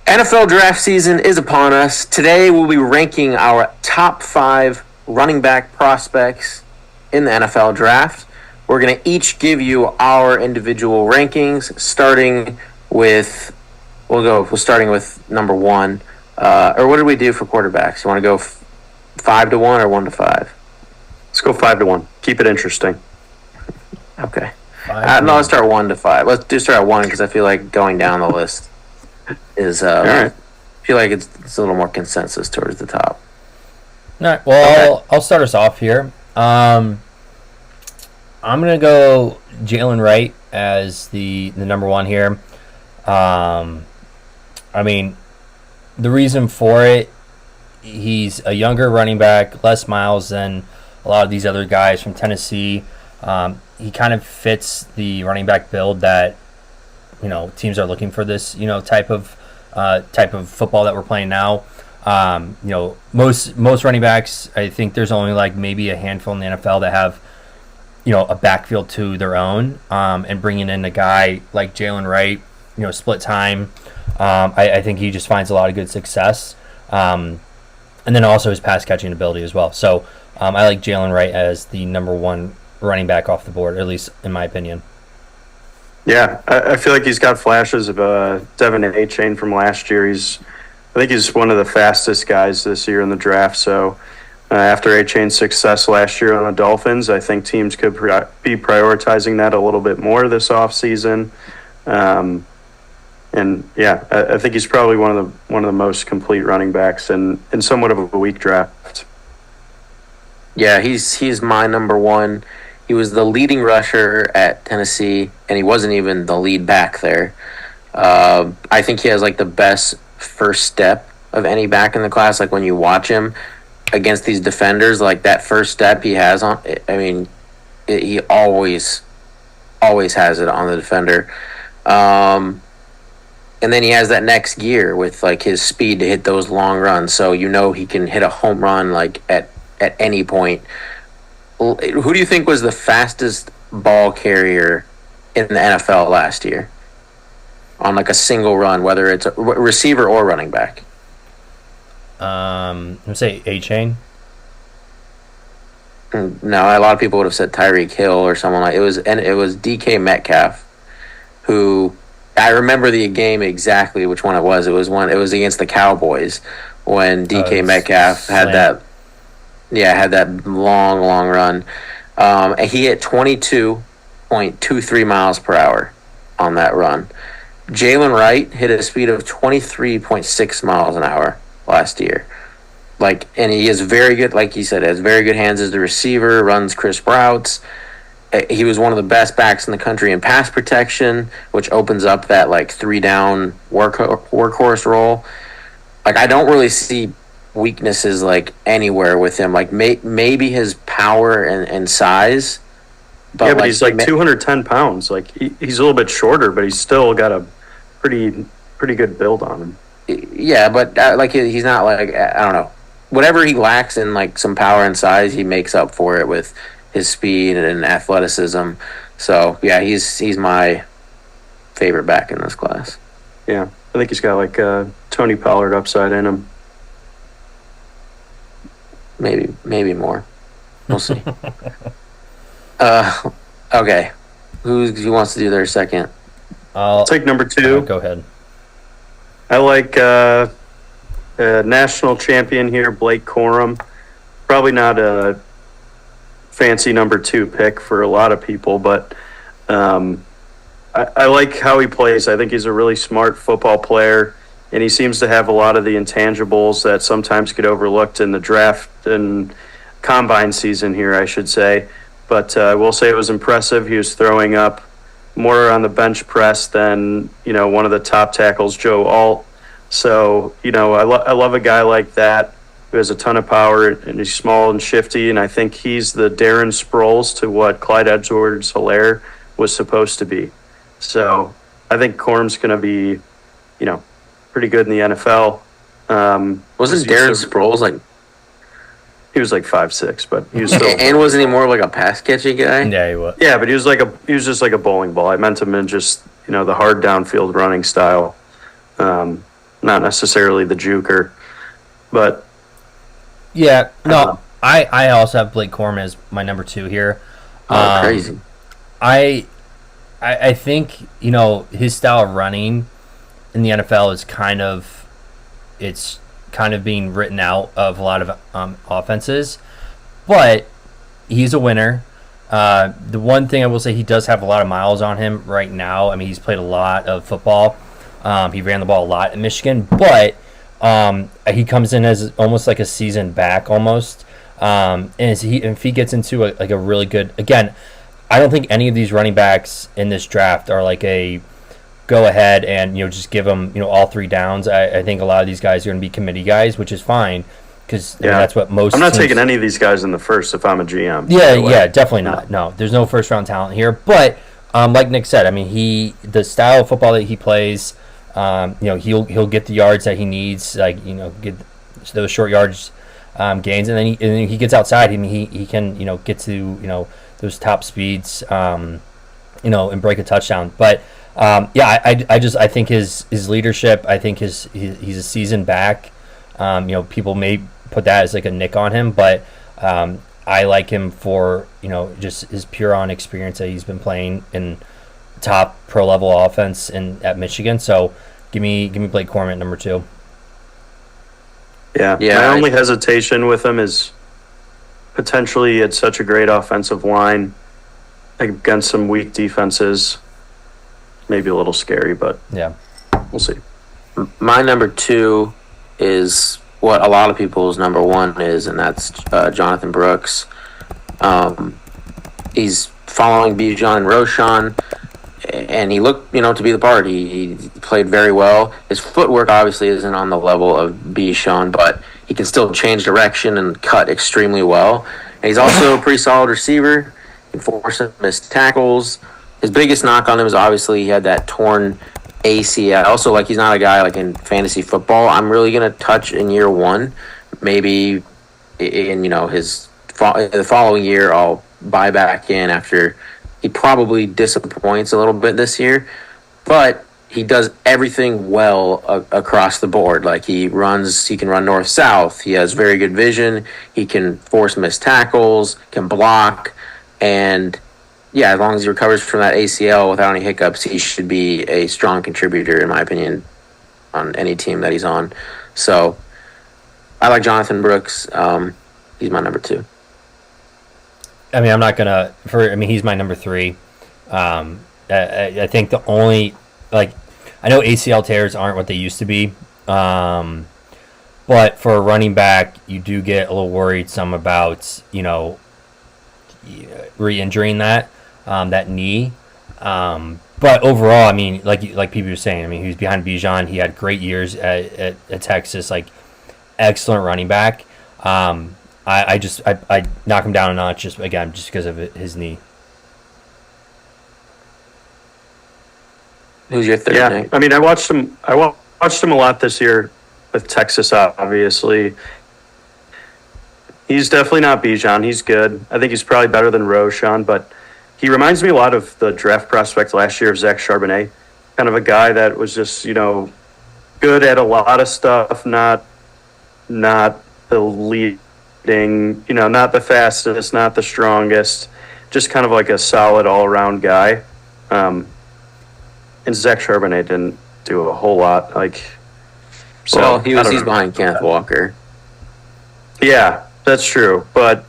NFL draft season is upon us. Today we'll be ranking our top 5 running back prospects in the NFL draft. We're going to each give you our individual rankings, starting with starting with number 1. Or what did we do for quarterbacks? You want to go 5 to 1 or 1 to 5? Let's go 5 to 1. Keep it interesting. Okay. No, let's start 1 to 5. Let's do start at 1 because I feel like going down the list is All right. I feel like it's a little more consensus towards the top. All right. Well, I'll start us off here. I'm gonna go Jalen Wright as the number 1 here. I mean, the reason for it, he's a younger running back, less miles than a lot of these other guys from Tennessee. He kind of fits the running back build that teams are looking for. This type of football that we're playing now. Most running backs, I think there's only like maybe a handful in the NFL that have a backfield to their own. And bringing in a guy like Jalen Wright, split time. I think he just finds a lot of good success. And then also his pass catching ability as well. So I like Jalen Wright as the number 1 running back off the board, at least in my opinion. Yeah, I feel like he's got flashes of Devin A-Chain from last year. I think he's one of the fastest guys this year in the draft. So after A-Chain's success last year on the Dolphins, I think teams could be prioritizing that a little bit more this offseason. And yeah, I think he's probably one of the most complete running backs in somewhat of a weak draft. Yeah, he's my number 1. He was the leading rusher at Tennessee, and he wasn't even the lead back there. I think he has like the best first step of any back in the class. Like when you watch him against these defenders, like that first step he has on. I mean, he always has it on the defender. And then he has that next gear with like his speed to hit those long runs. So he can hit a home run like at any point. Who do you think was the fastest ball carrier in the NFL last year on like a single run, whether it's a receiver or running back? Let's say A-Chain. No, a lot of people would have said Tyreek Hill or someone like it was DK Metcalf, who I remember the game exactly which one it was. It was against the Cowboys when DK Metcalf had that. Yeah, had that long run. And he hit 22.23 miles per hour on that run. Jalen Wright hit a speed of 23.6 miles an hour last year. And he is very good, like he said, has very good hands as the receiver, runs crisp routes. He was one of the best backs in the country in pass protection, which opens up that 3-down workhorse role. I don't really see weaknesses anywhere with him, maybe his power and size, but he's 210 pounds. He's a little bit shorter, but he's still got a pretty good build on him. Yeah, but he's not I don't know, whatever he lacks in some power and size, he makes up for it with his speed and athleticism. So yeah, he's my favorite back in this class. Yeah, I think he's got Tony Pollard upside in him. Maybe more. We'll see. Okay. Who wants to do their second? I'll take number 2. Go ahead. I like national champion here, Blake Corum. Probably not a fancy number 2 pick for a lot of people, but I like how he plays. I think he's a really smart football player. And he seems to have a lot of the intangibles that sometimes get overlooked in the draft and combine season here, I should say. But I will say it was impressive. He was throwing up more on the bench press than, one of the top tackles, Joe Alt. So, I love a guy like that who has a ton of power and he's small and shifty. And I think he's the Darren Sproles to what Clyde Edwards-Helaire was supposed to be. So I think Corum's going to be, pretty good in the NFL. Wasn't Darren Sproles he was 5'6", but he was still. And wasn't he more of a pass catching guy? Yeah, he was. Yeah, but he was just like a bowling ball. I meant him in just the hard downfield running style. not necessarily the juker, but Yeah, I don't know. no, I also have Blake Corum as my number 2 here. Oh, crazy. I I think his style of running in the NFL is it's kind of being written out of a lot of offenses, but he's a winner. The one thing I will say, he does have a lot of miles on him right now. I mean, he's played a lot of football. He ran the ball a lot in Michigan, but he comes in as almost like a seasoned back almost. And if he gets into a really good, again, I don't think any of these running backs in this draft are like a go ahead and just give them all 3 downs. I think a lot of these guys are going to be committee guys, which is fine because that's what most. I'm not teams, taking any of these guys in the first if I'm a GM. Yeah, definitely not. No, there's no first round talent here. But like Nick said, I mean, the style of football that he plays, he'll get the yards that he needs, like get those short yards gains, and then he gets outside and he can get to those top speeds, and break a touchdown. But I think his leadership. I think he's a seasoned back. People may put that as like a nick on him, but I like him for just his pure on experience that he's been playing in top pro level offense at Michigan. So give me Blake Corum at number 2. Yeah. My only hesitation with him is potentially it's such a great offensive line against some weak defenses. Maybe a little scary, but yeah, we'll see. My number 2 is what a lot of people's number 1 is, and that's Jonathan Brooks. He's following Bijan and Roshan, and he looked, to be the part. He played very well. His footwork obviously isn't on the level of Bijan, but he can still change direction and cut extremely well. And he's also a pretty solid receiver. He can force him missed tackles. His biggest knock on him is obviously he had that torn ACL. Also, he's not a guy like in fantasy football I'm really going to touch in year 1. Maybe in the following year I'll buy back in after he probably disappoints a little bit this year. But he does everything well across the board. He can run north-south. He has very good vision. He can force missed tackles, can block, and yeah, as long as he recovers from that ACL without any hiccups, he should be a strong contributor, in my opinion, on any team that he's on. So I like Jonathan Brooks. He's my number 2. I mean, I'm not gonna. He's my number 3. I think the only I know ACL tears aren't what they used to be, but for a running back, you do get a little worried some about re-injuring that knee. But overall, I mean, like people were saying, I mean, he was behind Bijan. He had great years at Texas, excellent running back. I knock him down a notch just because of his knee. Who's your third? Yeah, Nick? I mean, I watched him a lot this year with Texas. Obviously, he's definitely not Bijan. He's good. I think he's probably better than Roshan, but he reminds me a lot of the draft prospect last year of Zach Charbonnet, kind of a guy that was just good at a lot of stuff, not the leading, not the fastest, not the strongest, just kind of like a solid all around guy. And Zach Charbonnet didn't do a whole lot. He's behind Kenneth Walker. Yeah, that's true. But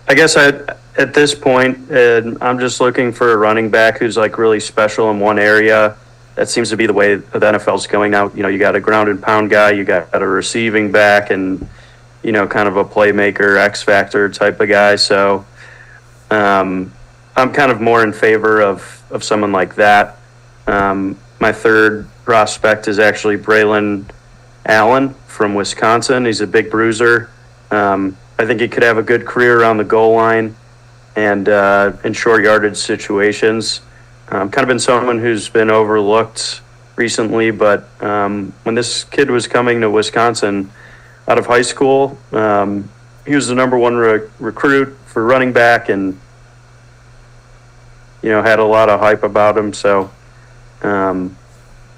I guess at this point, I'm just looking for a running back who's really special in one area. That seems to be the way the NFL's going now. You got a ground and pound guy, you got a receiving back, and kind of a playmaker, X factor type of guy. So I'm kind of more in favor of someone like that. My third prospect is actually Braylon Allen from Wisconsin. He's a big bruiser. I think he could have a good career around the goal line and in short yardage situations. Kind of been someone who's been overlooked recently, but when this kid was coming to Wisconsin out of high school, he was the number 1 recruit for running back and had a lot of hype about him. So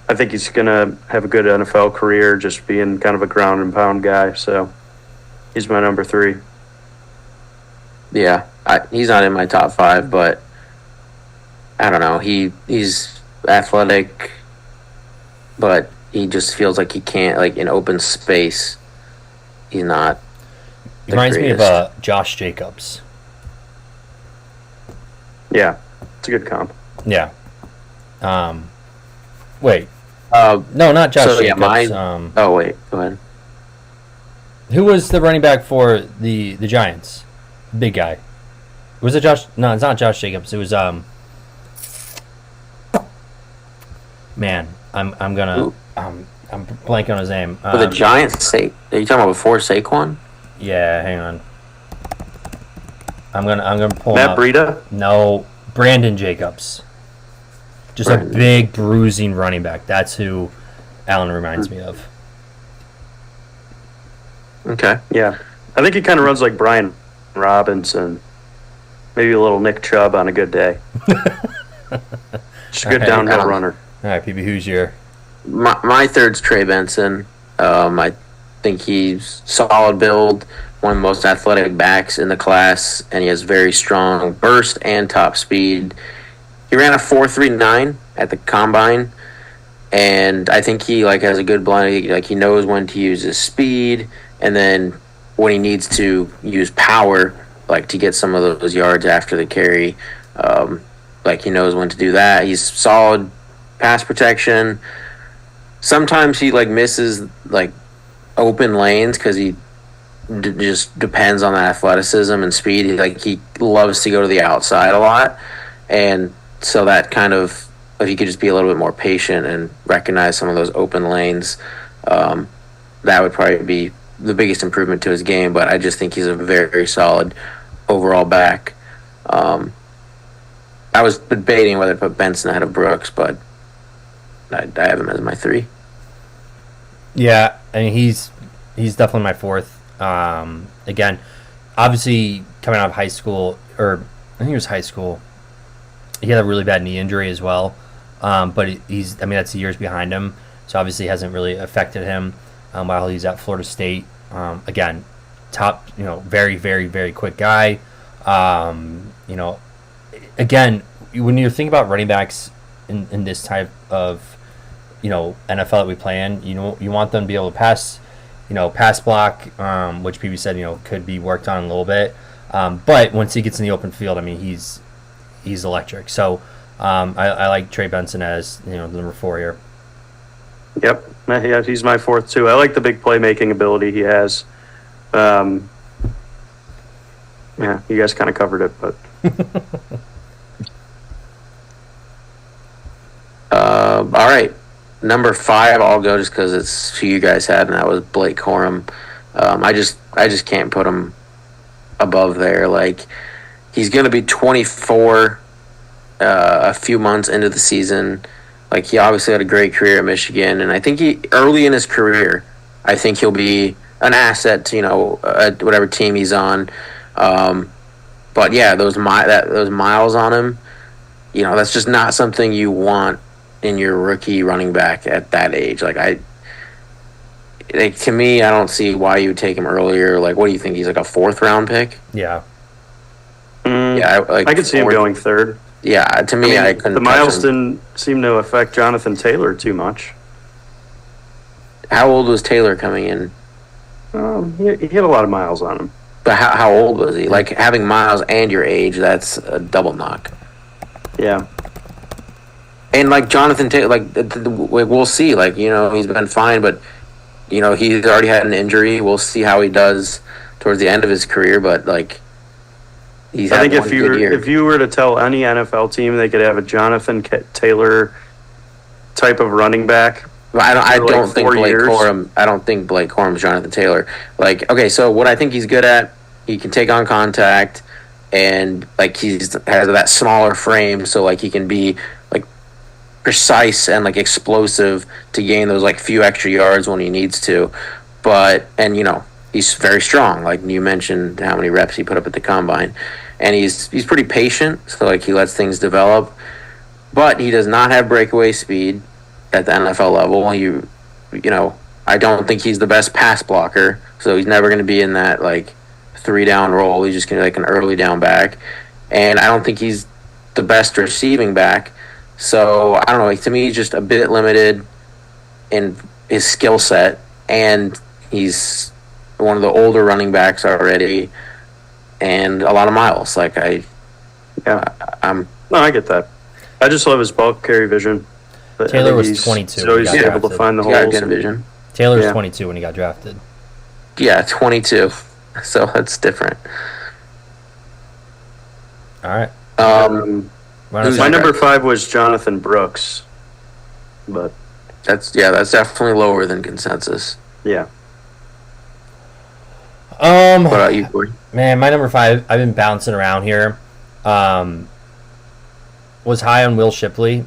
I think he's going to have a good NFL career, just being kind of a ground and pound guy. So he's my number 3. Yeah, he's not in my top 5, but I don't know. He's athletic, but he just feels like he can't, like, in open space. He's not. He reminds me of Josh Jacobs. Yeah, it's a good comp. Yeah. Wait. No, not Josh Jacobs. Yeah, oh wait, go ahead. Who was the running back for the Giants? Big guy. Was it Josh? No, it's not Josh Jacobs. It was Man, I'm blanking on his name. For the Giants, are you talking about before Saquon? Yeah, hang on. I'm gonna pull Matt up. Breida? No, Brandon Jacobs. Just a big bruising running back. That's who Allen reminds me of. Okay. Yeah. I think he kind of runs like Brian Robinson. Maybe a little Nick Chubb on a good day. Just a good downhill runner. All right, PB, who's your... My third's Trey Benson. I think he's solid build, one of the most athletic backs in the class, and he has very strong burst and top speed. He ran a 4.39 at the combine, and I think he has a good blend. He knows when to use his speed, and then when he needs to use power, to get some of those yards after the carry. He knows when to do that. He's solid pass protection. Sometimes he misses open lanes because he just depends on the athleticism and speed. He loves to go to the outside a lot, and so that kind of, if you could just be a little bit more patient and recognize some of those open lanes, that would probably be the biggest improvement to his game. But I just think he's a very, very solid overall back. I was debating whether to put Benson ahead of Brooks, but I have him as my 3. Yeah, I mean he's definitely my 4th. Again, obviously coming out of high school, or I think it was high school, he had a really bad knee injury as well. But that's years behind him, so obviously it hasn't really affected him while he's at Florida State. Again, top, very, very, very quick guy. Again, when you think about running backs in this type of NFL that we play in, you want them to be able to pass block, which PB said could be worked on a little bit, but once he gets in the open field, he's electric. So I like Trey Benson as the number 4 here. Yep, yeah, he's my 4th too. I like the big playmaking ability he has. Yeah, you guys kind of covered it, but. All right, number 5. I'll go just because it's who you guys had, and that was Blake Corum. I just can't put him above there. He's going to be 24 a few months into the season. He obviously had a great career at Michigan, and I think early in his career, I think he'll be an asset to whatever team he's on. But yeah, those miles on him, that's just not something you want in your rookie running back at that age. To me, I don't see why you would take him earlier. What do you think? He's a 4th round pick? Yeah. Yeah, I could see him going 3rd. Yeah, to me, I couldn't. The miles didn't seem to affect Jonathan Taylor too much. How old was Taylor coming in? He had a lot of miles on him. But how old was he? Having miles and your age, that's a double knock. Yeah. And Jonathan Taylor, we'll see. He's been fine, but he's already had an injury. We'll see how he does towards the end of his career. But he's had one good year. If you were to tell any NFL team they could have a Jonathan Taylor type of running back, I don't think Blake Corum. I don't think Blake Corum's Jonathan Taylor. Okay, so what I think he's good at, he can take on contact, and he has that smaller frame, so he can be precise and explosive to gain those few extra yards when he needs to. But he's very strong. You mentioned how many reps he put up at the combine, and he's pretty patient. So he lets things develop, but he does not have breakaway speed. at the NFL level. I don't think he's the best pass blocker, so he's never going to be in that like 3-down role. He's just going to be like an early down back, and I don't think he's the best receiving back. So I don't know. Like, to me, he's just a bit limited in his skill set, and he's one of the older running backs already, and a lot of miles. Like I'm. No, I get that. I just love his ball carry vision. Taylor was 22. So he's able to find the holes. Good vision. Taylor was 22 when he got drafted. Yeah, 22. So that's different. All right. My number 5 was Jonathan Brooks, but that's definitely lower than consensus. Yeah. What about you, Corey? Man, my number 5, I've been bouncing around here. Was high on Will Shipley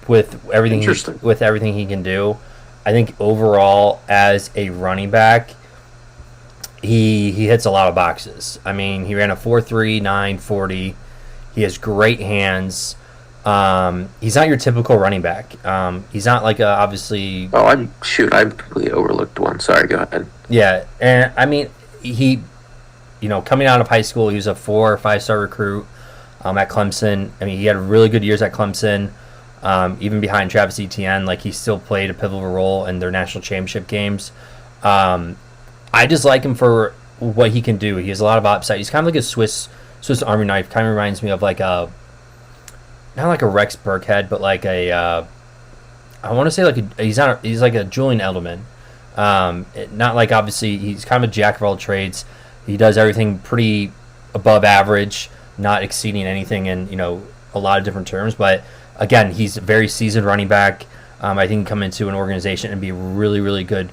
with everything he can do. I think overall as a running back, he hits a lot of boxes. I mean, he ran a 4.3 9.40. He has great hands. He's not your typical running back. He's not like obviously. Oh, I completely overlooked one. Sorry, go ahead. Yeah, and I mean he, coming out of high school, he was a 4 or 5-star recruit at Clemson. I mean, he had really good years at Clemson. Even behind Travis Etienne, like he still played a pivotal role in their national championship games. I just like him for what he can do. He has a lot of upside. He's kind of like a Swiss Army knife. Kind of reminds me of like not like a Rex Burkhead, but like I want to say like he's like a Julian Edelman. Not like, obviously he's kind of a jack of all trades. He does everything pretty above average, not exceeding anything in a lot of different terms. But again, he's a very seasoned running back. I think he can come into an organization and be really, really good,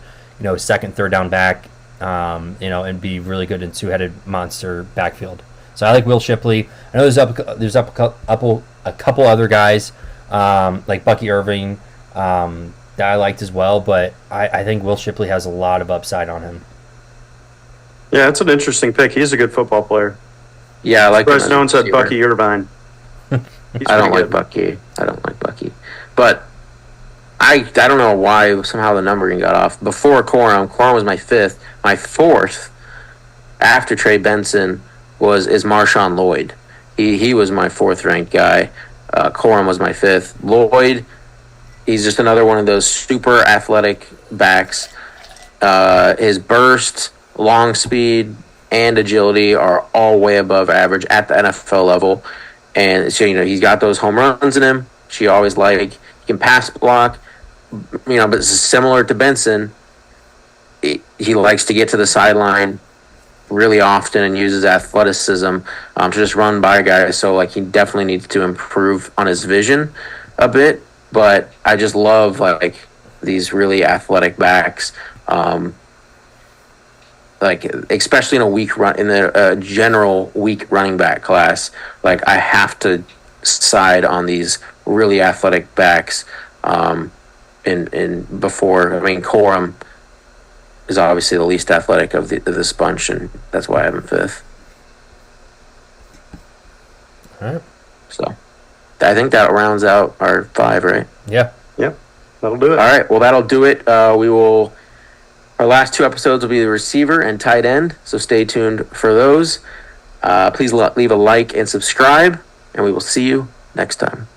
second, third down back, and be really good in two-headed monster backfield. So I like Will Shipley. I know there's a couple other guys like Bucky Irving that I liked as well, but I think Will Shipley has a lot of upside on him. Yeah, it's an interesting pick. He's a good football player. Yeah, I like. No one said Bucky Irvine. I don't like Bucky. But I don't know why somehow the numbering got off. Before Corum was my 5th. My 4th, after Trey Benson, is Marshawn Lloyd. He was my 4th ranked guy. Corum was my 5th. Lloyd, he's just another one of those super athletic backs. His burst, long speed, and agility are all way above average at the NFL level. And so, he's got those home runs in him, which you always like. He can pass block, but similar to Benson, he likes to get to the sideline really often and uses athleticism to just run by guys. So, he definitely needs to improve on his vision a bit. But I just love, these really athletic backs. Especially in a weak run, in the general weak running back class, I have to side on these really athletic backs. Corum is obviously the least athletic of this bunch, and that's why I have him 5th. All right. So, I think that rounds out our 5, right? Yeah. Yep. That'll do it. All right. Well, that'll do it. Our last 2 episodes will be the receiver and tight end, so stay tuned for those. Please leave a like and subscribe, and we will see you next time.